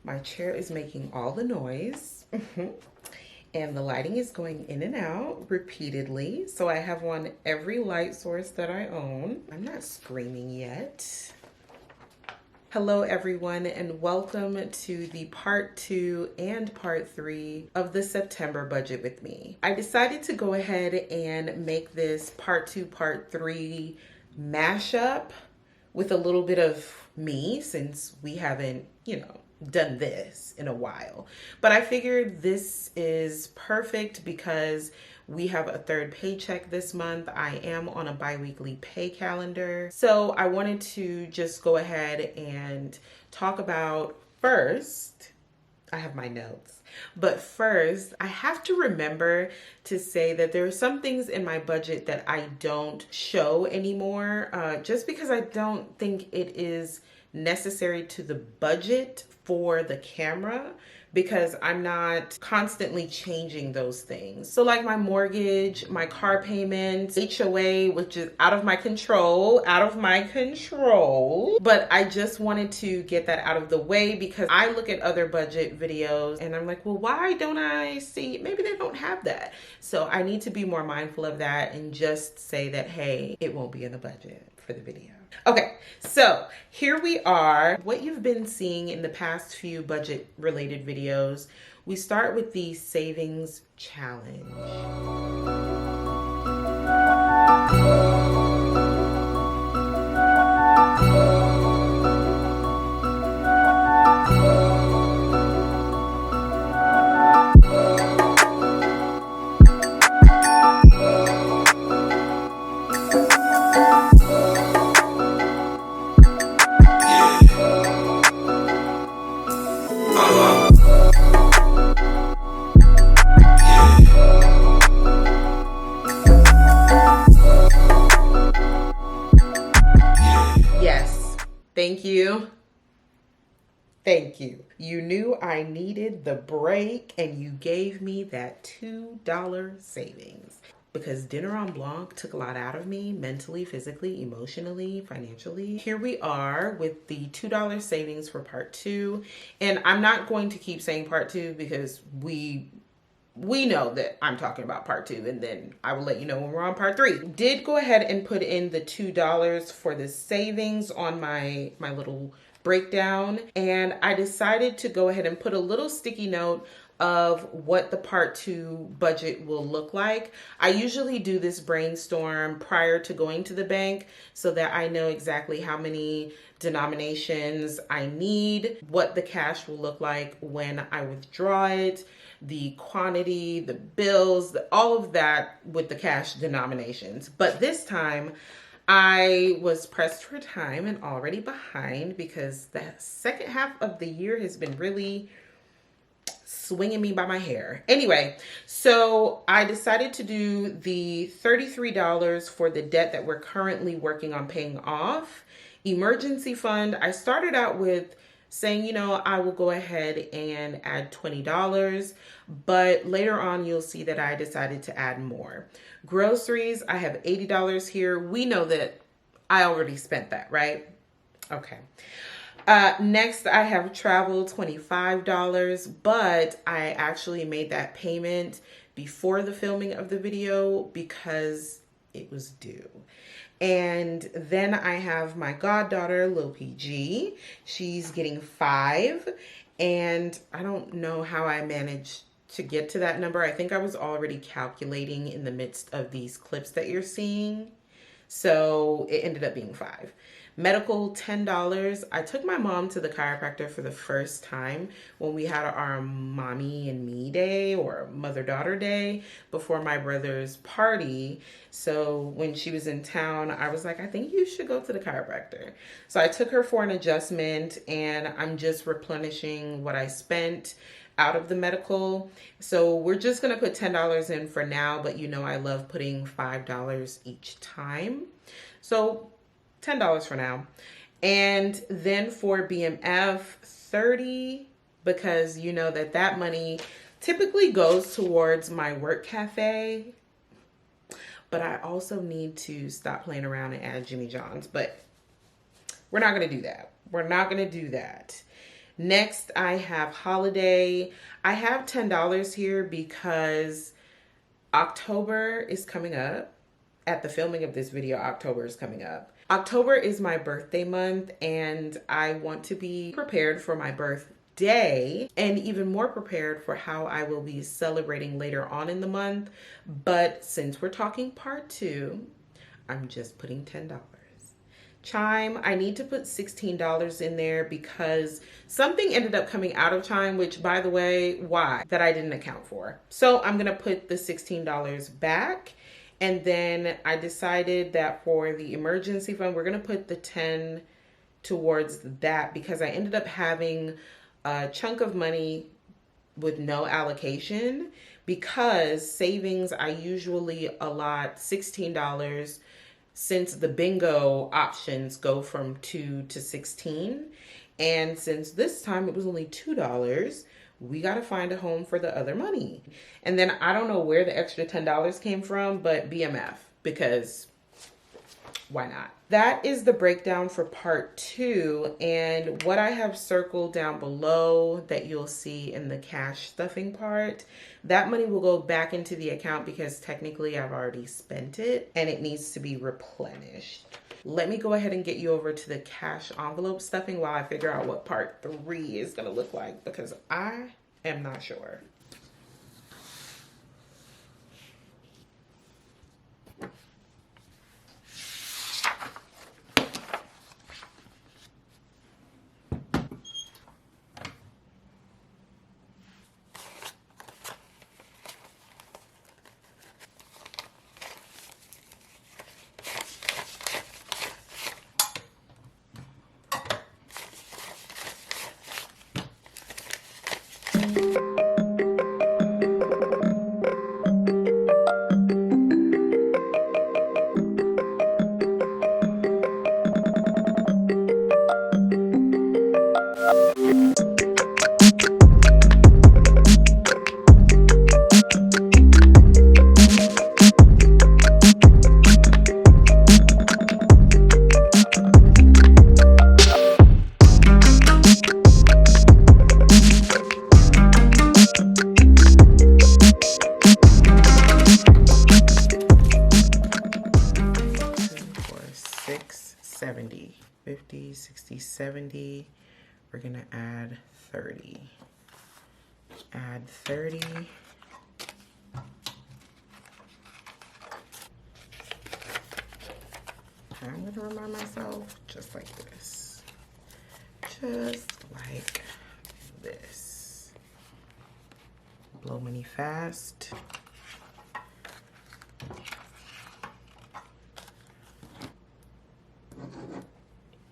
My chair is making all the noise. And the lighting is going in and out repeatedly. So I have on every light source that I own. I'm not screaming yet. Hello everyone, and welcome to the part 2 and part 3 of the September budget with me. I decided to go ahead and make this part 2, part 3 mashup with a little bit of me, since we haven't, done this in a while. But I figured this is perfect because we have a third paycheck this month. I am on a bi-weekly pay calendar. So I wanted to just go ahead and talk about first, I have my notes, but first I have to remember to say that there are some things in my budget that I don't show anymore, just because I don't think it is necessary to the budget for the camera, because I'm not constantly changing those things. So like my mortgage, my car payment, HOA, which is out of my control. But I just wanted to get that out of the way because I look at other budget videos and I'm like, well, why don't I see, maybe they don't have that. So I need to be more mindful of that and just say that, hey, it won't be in the budget for the video. Okay, so here we are. What you've been seeing in the past few budget related videos, we start with the savings challenge. Thank you. Thank you. You knew I needed the break and you gave me that $2 savings, because dinner en blanc took a lot out of me mentally, physically, emotionally, financially. Here we are with the $2 savings for part 2. And I'm not going to keep saying part 2 because we know that I'm talking about part 2, and then I will let you know when we're on part 3. Did go ahead and put in the $2 for the savings on my little breakdown, and I decided to go ahead and put a little sticky note of what the part 2 budget will look like. I usually do this brainstorm prior to going to the bank so that I know exactly how many denominations I need, what the cash will look like when I withdraw it, the quantity, the bills, all of that with the cash denominations. But this time I was pressed for time and already behind because the second half of the year has been really swinging me by my hair. Anyway, so I decided to do the $33 for the debt that we're currently working on paying off. Emergency fund, I started out with saying, I will go ahead and add $20, but later on you'll see that I decided to add more. Groceries, I have $80 here. We know that I already spent that, right? Okay. Next, I have travel, $25, but I actually made that payment before the filming of the video because it was due. And then I have my goddaughter, Lil PG. She's getting 5, and I don't know how I managed to get to that number. I think I was already calculating in the midst of these clips that you're seeing. So it ended up being 5. Medical, $10. I took my mom to the chiropractor for the first time when we had our mommy and me day, or mother-daughter day, before my brother's party. So when she was in town, I was like, I think you should go to the chiropractor. So I took her for an adjustment, and I'm just replenishing what I spent out of the medical. So we're just gonna put $10 in for now, but I love putting $5 each time. So $10 for now. And then for BMF, $30, because that money typically goes towards my work cafe. But I also need to stop playing around and add Jimmy John's, but we're not gonna do that. Next, I have holiday. I have $10 here because October is coming up. At the filming of this video, October is coming up. October is my birthday month, and I want to be prepared for my birthday and even more prepared for how I will be celebrating later on in the month. But since we're talking part 2, I'm just putting $10. Chime, I need to put $16 in there because something ended up coming out of Chime, which, by the way, why? That I didn't account for. So I'm gonna put the $16 back. And then I decided that for the emergency fund, we're gonna put the 10 towards that because I ended up having a chunk of money with no allocation, because savings, I usually allot $16 since the bingo options go from 2 to 16. And since this time it was only $2, we got to find a home for the other money. And then I don't know where the extra $10 came from, but BMF, because why not? That is the breakdown for part 2. And what I have circled down below that you'll see in the cash stuffing part, that money will go back into the account because technically I've already spent it and it needs to be replenished. Let me go ahead and get you over to the cash envelope stuffing while I figure out what part 3 is gonna look like, because I am not sure. $70, 50, 60, 70. We're gonna add 30. Add 30. I'm gonna remind myself just like this. Just like this. Blow money fast.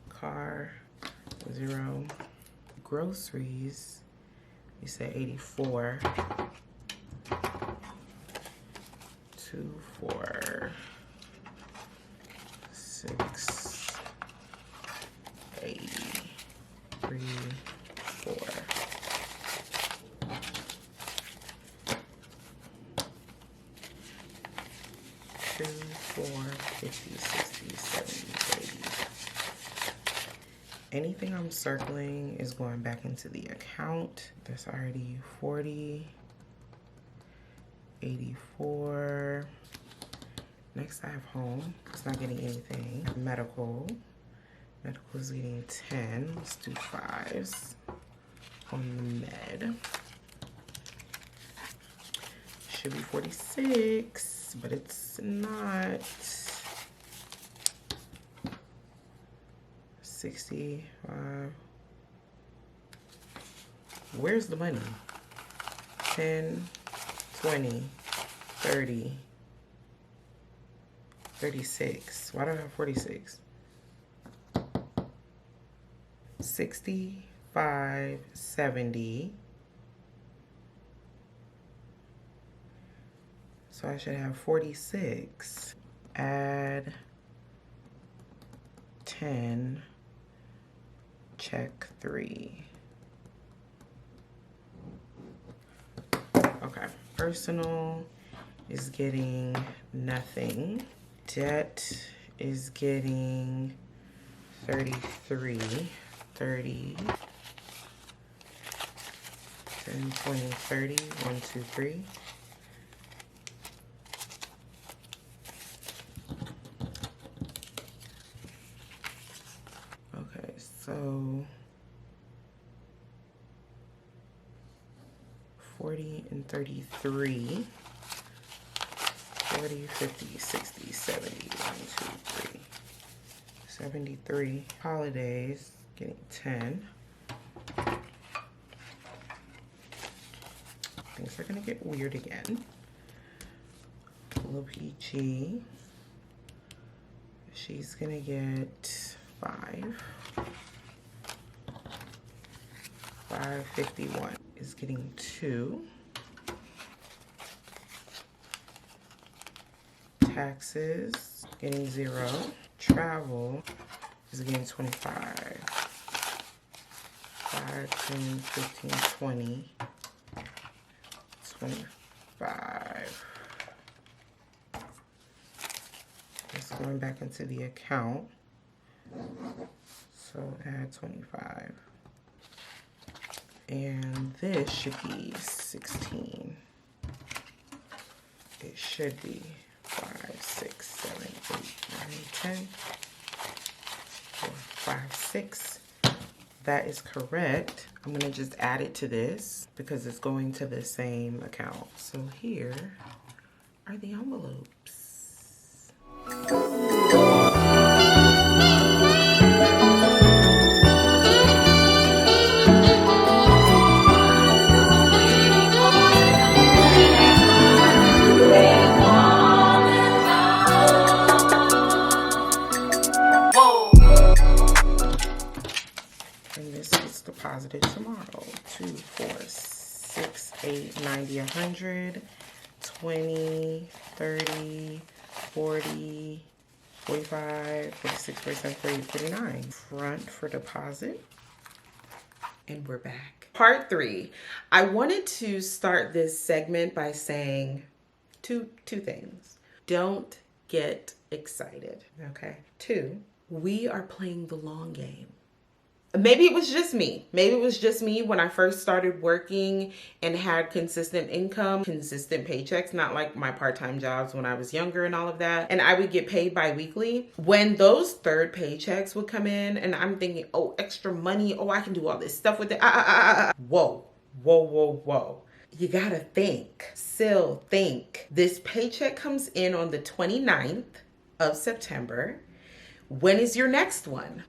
Car, 0. Groceries, you said 84. 2, 4, 6, 80, 3, 4. Two, 4, 50, 60, 70, 80. Anything I'm circling is going back into the account. That's already 40, 84. Next I have home. It's not getting anything. Medical. Medical is getting 10. Let's do 5s on the med. Should be 46, but it's not. 65. Where's the money? 10, 20, 30, 36. Why do I have 46? 65, 70. So I should have 46. Add 10. Check 3. Okay, personal is getting nothing. Debt is getting 33. 30. 10, 20, 30, 1, 2, 3. Okay, so 40 and 33. 40, 50, 60, 70, 1, 2, 3. 73 holidays, getting 10. Things are gonna get weird again. Little PG, she's gonna get 5. 551 is getting 2. Taxes, getting 0. Travel is getting 25. 5, 10, 15, 20. 25. It's going back into the account. So add 25. And this should be 16. It should be 5, 6, 7, 8, 9, 10. 4, 5, 6. That is correct. I'm gonna just add it to this because it's going to the same account. So here are the envelopes. Deposited tomorrow. 2, 4, 6, 8, 90, 100, 20, 30, 40, 45, 46, 47, 48, 49. Front for deposit. And we're back. Part 3. I wanted to start this segment by saying two things. Don't get excited, okay? 2, we are playing the long game. Maybe it was just me. Maybe it was just me when I first started working and had consistent income, consistent paychecks, not like my part-time jobs when I was younger and all of that. And I would get paid bi-weekly. When those third paychecks would come in and I'm thinking, oh, extra money. Oh, I can do all this stuff with it. Whoa, whoa, whoa, whoa. You gotta think. Still think. This paycheck comes in on the 29th of September. When is your next one?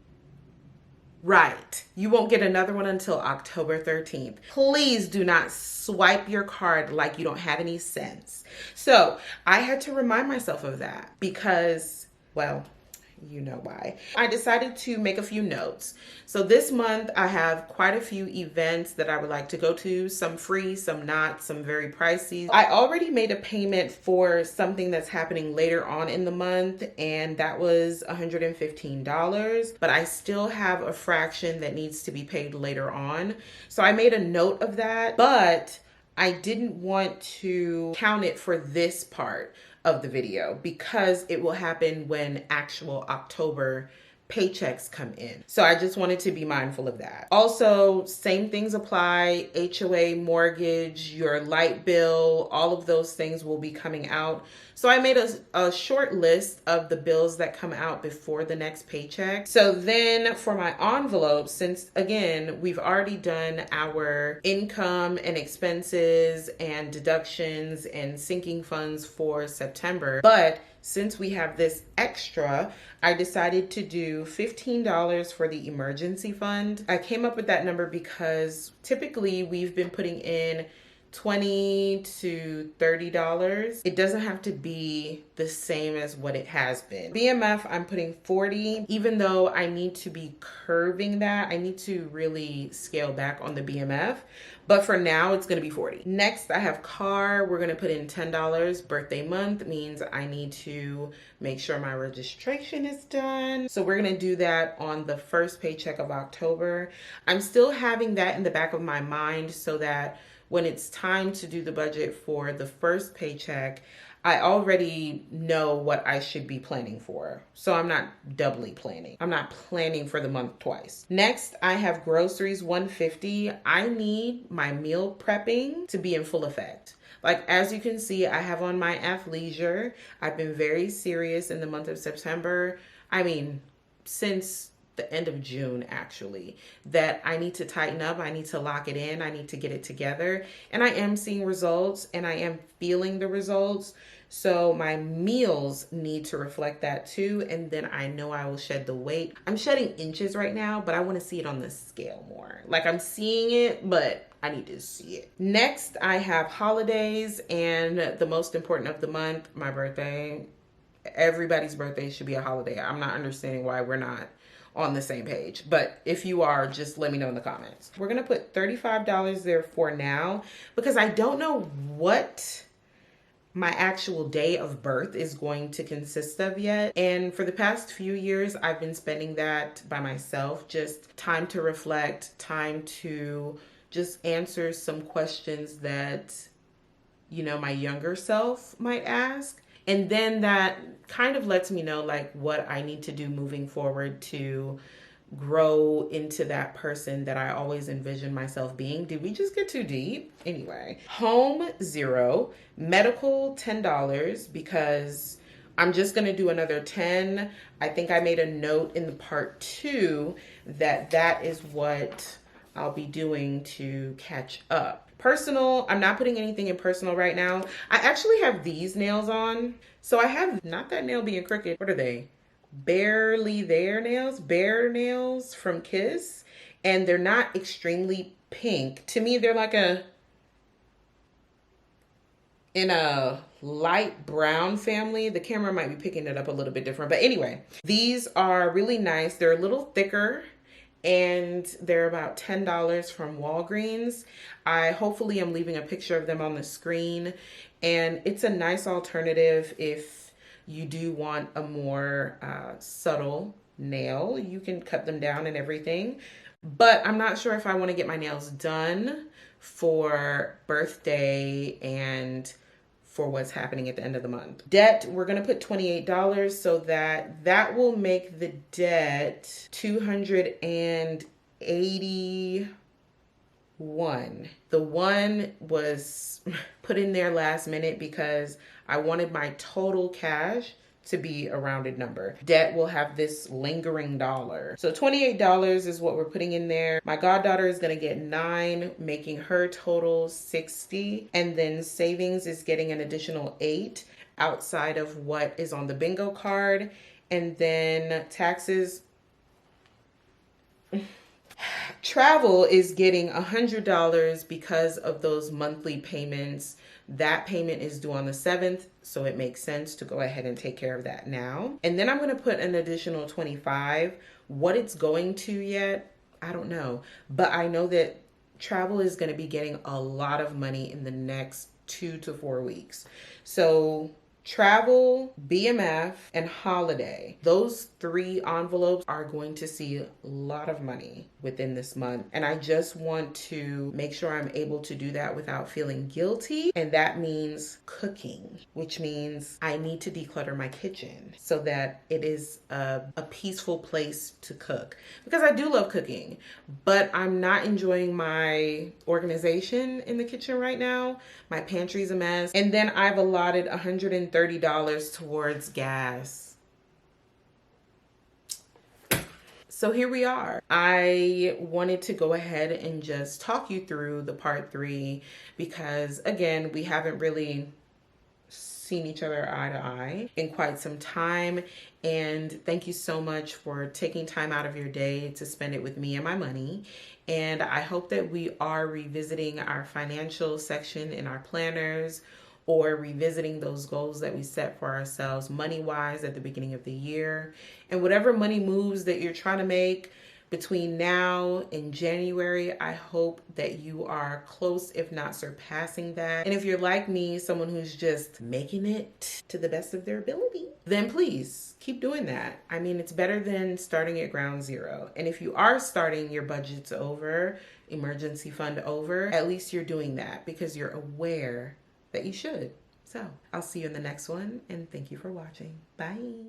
Right. You won't get another one until October 13th. Please do not swipe your card like you don't have any sense. So I had to remind myself of that because, well, you know why. I decided to make a few notes. So this month I have quite a few events that I would like to go to, some free, some not, some very pricey. I already made a payment for something that's happening later on in the month, and that was $115, but I still have a fraction that needs to be paid later on. So I made a note of that, but I didn't want to count it for this part of the video because it will happen when actual October paychecks come in. So I just wanted to be mindful of that. Also, same things apply. HOA, mortgage, your light bill, all of those things will be coming out. So I made a short list of the bills that come out before the next paycheck. So then for my envelope, since again, we've already done our income and expenses and deductions and sinking funds for September, but since we have this extra, I decided to do $15 for the emergency fund. I came up with that number because typically we've been putting in $20 to $30. It doesn't have to be the same as what it has been. BMF, I'm putting 40, even though I need to be curving that. I need to really scale back on the BMF. But for now, it's gonna be 40. Next, I have car. We're gonna put in $10. Birthday month means I need to make sure my registration is done. So we're gonna do that on the first paycheck of October. I'm still having that in the back of my mind so that when it's time to do the budget for the first paycheck, I already know what I should be planning for. So I'm not doubly planning. I'm not planning for the month twice. Next, I have groceries 150. I need my meal prepping to be in full effect. Like, as you can see, I have on my athleisure. I've been very serious in the month of September. I mean, since the end of June, actually, that I need to tighten up. I need to lock it in. I need to get it together. And I am seeing results and I am feeling the results. So my meals need to reflect that too. And then I know I will shed the weight. I'm shedding inches right now, but I want to see it on the scale more. Like, I'm seeing it, but I need to see it. Next, I have holidays, and the most important of the month, my birthday. Everybody's birthday should be a holiday. I'm not understanding why we're not on the same page. But if you are, just let me know in the comments. We're gonna put $35 there for now because I don't know what my actual day of birth is going to consist of yet. And for the past few years, I've been spending that by myself, just time to reflect, time to just answer some questions that, you know, my younger self might ask. And then that kind of lets me know like what I need to do moving forward to grow into that person that I always envisioned myself being. Did we just get too deep? Anyway, home $0, medical $10 because I'm just gonna do another 10. I think I made a note in the part 2 that that is what I'll be doing to catch up. Personal, I'm not putting anything in personal right now. I actually have these nails on. So I have, not that nail being crooked. What are they? Barely There nails, Bare nails from Kiss. And they're not extremely pink. To me, they're like in a light brown family. The camera might be picking it up a little bit different. But anyway, these are really nice. They're a little thicker, and they're about $10 from Walgreens. I hopefully am leaving a picture of them on the screen, and it's a nice alternative if you do want a more subtle nail. You can cut them down and everything, but I'm not sure if I want to get my nails done for birthday and for what's happening at the end of the month. Debt, we're gonna put $28 so that will make the debt $281. The one was put in there last minute because I wanted my total cash to be a rounded number. Debt will have this lingering dollar. So $28 is what we're putting in there. My goddaughter is gonna get 9, making her total 60. And then savings is getting an additional 8 outside of what is on the bingo card. And then taxes, travel is getting $100 because of those monthly payments. That payment is due on the 7th, so it makes sense to go ahead and take care of that now. And then I'm going to put an additional 25. What it's going to yet, I don't know. But I know that travel is going to be getting a lot of money in the next 2 to 4 weeks. So travel, BMF, and holiday. Those 3 envelopes are going to see a lot of money within this month. And I just want to make sure I'm able to do that without feeling guilty. And that means cooking, which means I need to declutter my kitchen so that it is a peaceful place to cook. Because I do love cooking, but I'm not enjoying my organization in the kitchen right now. My pantry's a mess. And then I've allotted $130 towards gas. So here we are. I wanted to go ahead and just talk you through the part 3 because, again, we haven't really seen each other eye to eye in quite some time. And thank you so much for taking time out of your day to spend it with me and my money. And I hope that we are revisiting our financial section in our planners, or revisiting those goals that we set for ourselves money-wise at the beginning of the year. And whatever money moves that you're trying to make between now and January, I hope that you are close, if not surpassing that. And if you're like me, someone who's just making it to the best of their ability, then please keep doing that. I mean, it's better than starting at ground zero. And if you are starting your budgets over, emergency fund over, at least you're doing that because you're aware that you should. So I'll see you in the next one, and thank you for watching. Bye.